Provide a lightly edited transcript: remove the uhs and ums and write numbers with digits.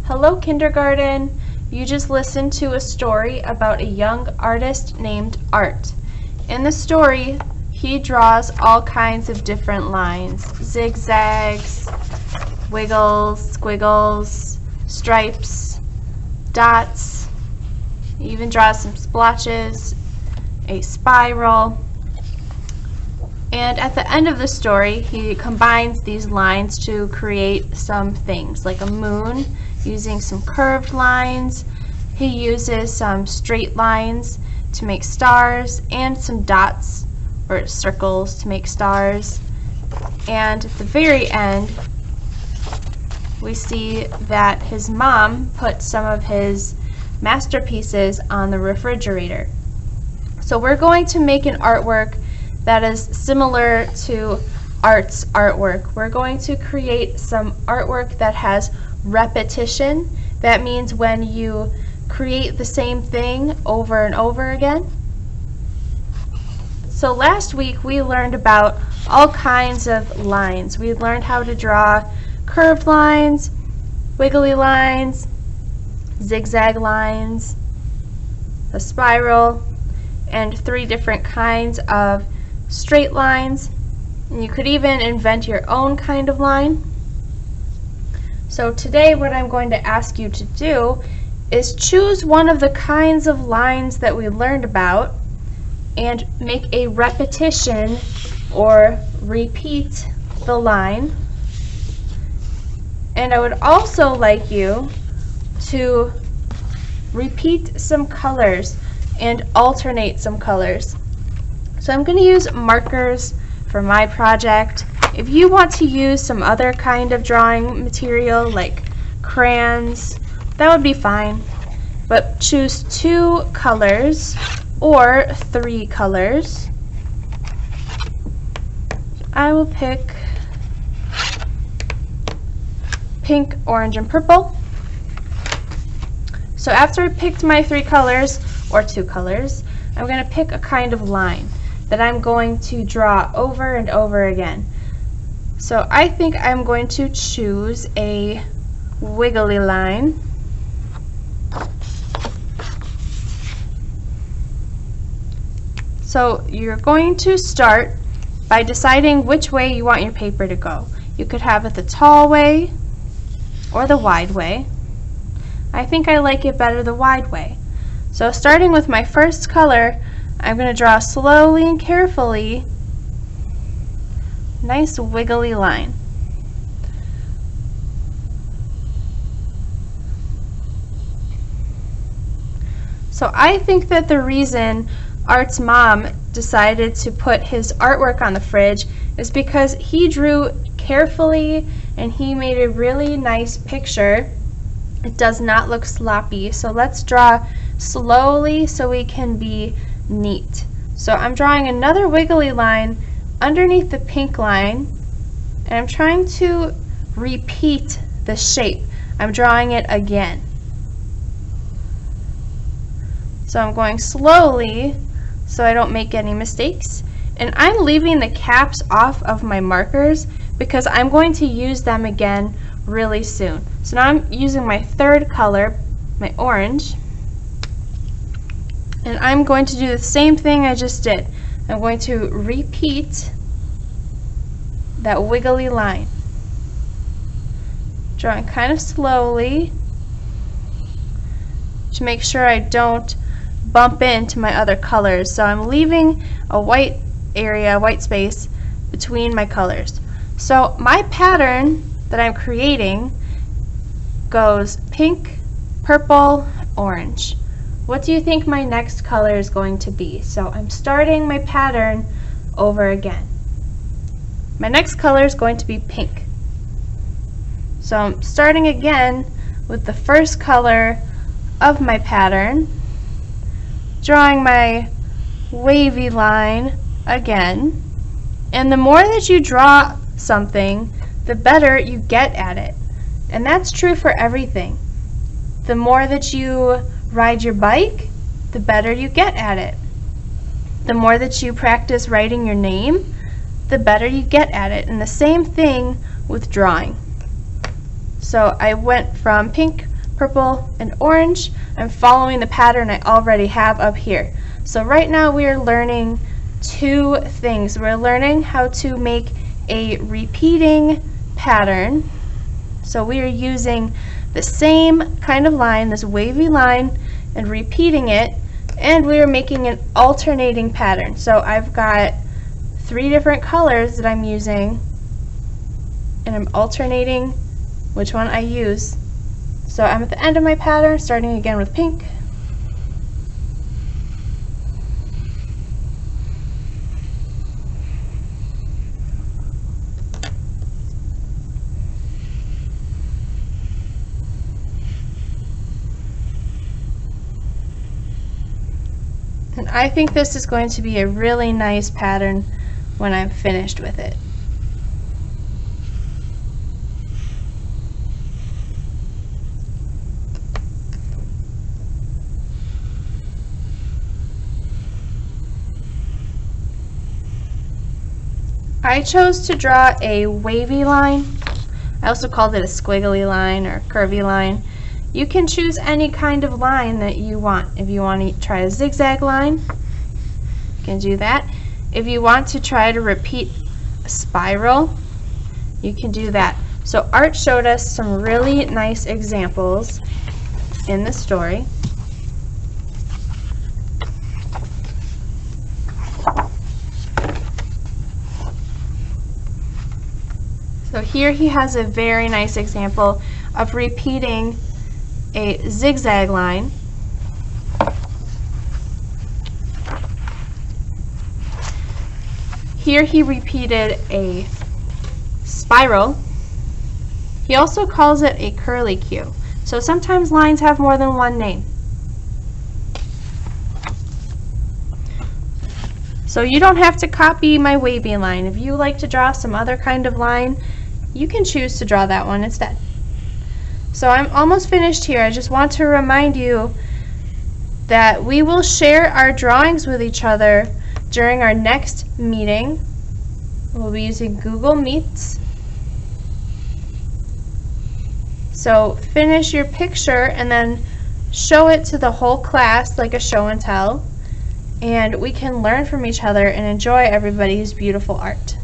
Hello, kindergarten. You just listened to a story about a young artist named Art. In the story, he draws all kinds of different lines, zigzags, wiggles, squiggles, stripes, dots. He even draws some splotches, a spiral. And at the end of the story, he combines these lines to create some things, like a moon, using some curved lines. He uses some straight lines to make stars, and some dots or circles to make stars. And at the very end, we see that his mom put some of his masterpieces on the refrigerator. So we're going to make an artwork that is similar to Art's artwork. We're going to create some artwork that has repetition. That means when you create the same thing over and over again. So last week we learned about all kinds of lines. We learned how to draw curved lines, wiggly lines, zigzag lines, a spiral, and 3 different kinds of straight lines. And you could even invent your own kind of line. So today what I'm going to ask you to do is choose one of the kinds of lines that we learned about and make a repetition or repeat the line. And I would also like you to repeat some colors and alternate some colors. So I'm going to use markers for my project. If you want to use some other kind of drawing material like crayons, that would be fine. But choose 2 colors or 3 colors. I will pick pink, orange, and purple. So after I picked my 3 colors or 2 colors, I'm going to pick a kind of line that I'm going to draw over and over again. So I think I'm going to choose a wiggly line. So you're going to start by deciding which way you want your paper to go. You could have it the tall way or the wide way. I think I like it better the wide way. So starting with my first color, I'm going to draw slowly and carefully a nice wiggly line. So I think that the reason Art's mom decided to put his artwork on the fridge is because he drew carefully and he made a really nice picture. It does not look sloppy. So let's draw slowly so we can be neat. So I'm drawing another wiggly line underneath the pink line, and I'm trying to repeat the shape. I'm drawing it again. So I'm going slowly so I don't make any mistakes. And I'm leaving the caps off of my markers because I'm going to use them again really soon. So now I'm using my 3rd color, my orange, and I'm going to do the same thing I just did. I'm going to repeat that wiggly line. Drawing kind of slowly to make sure I don't bump into my other colors. So I'm leaving a white area, white space between my colors. So my pattern that I'm creating goes pink, purple, orange. What do you think my next color is going to be? So I'm starting my pattern over again. My next color is going to be pink. So I'm starting again with the first color of my pattern, drawing my wavy line again. And the more that you draw something, the better you get at it. And that's true for everything. The more that you ride your bike, the better you get at it. The more that you practice writing your name, the better you get at it. And the same thing with drawing. So I went from pink, purple, and orange. I'm following the pattern I already have up here. So right now we are learning two things. We're learning how to make a repeating pattern. So we are using the same kind of line, this wavy line, and repeating it, and we are making an alternating pattern. So I've got 3 different colors that I'm using, and I'm alternating which one I use. So I'm at the end of my pattern, starting again with pink. And I think this is going to be a really nice pattern when I'm finished with it. I chose to draw a wavy line. I also called it a squiggly line or curvy line. You can choose any kind of line that you want. If you want to try a zigzag line, you can do that. If you want to try to repeat a spiral, you can do that. So Art showed us some really nice examples in the story. So here he has a very nice example of repeating a zigzag line. Here he repeated a spiral. He also calls it a curly Q. So sometimes lines have more than one name. So you don't have to copy my wavy line. If you like to draw some other kind of line, you can choose to draw that one instead. So I'm almost finished here. I just want to remind you that we will share our drawings with each other during our next meeting. We'll be using Google Meets. So finish your picture and then show it to the whole class like a show and tell, and we can learn from each other and enjoy everybody's beautiful art.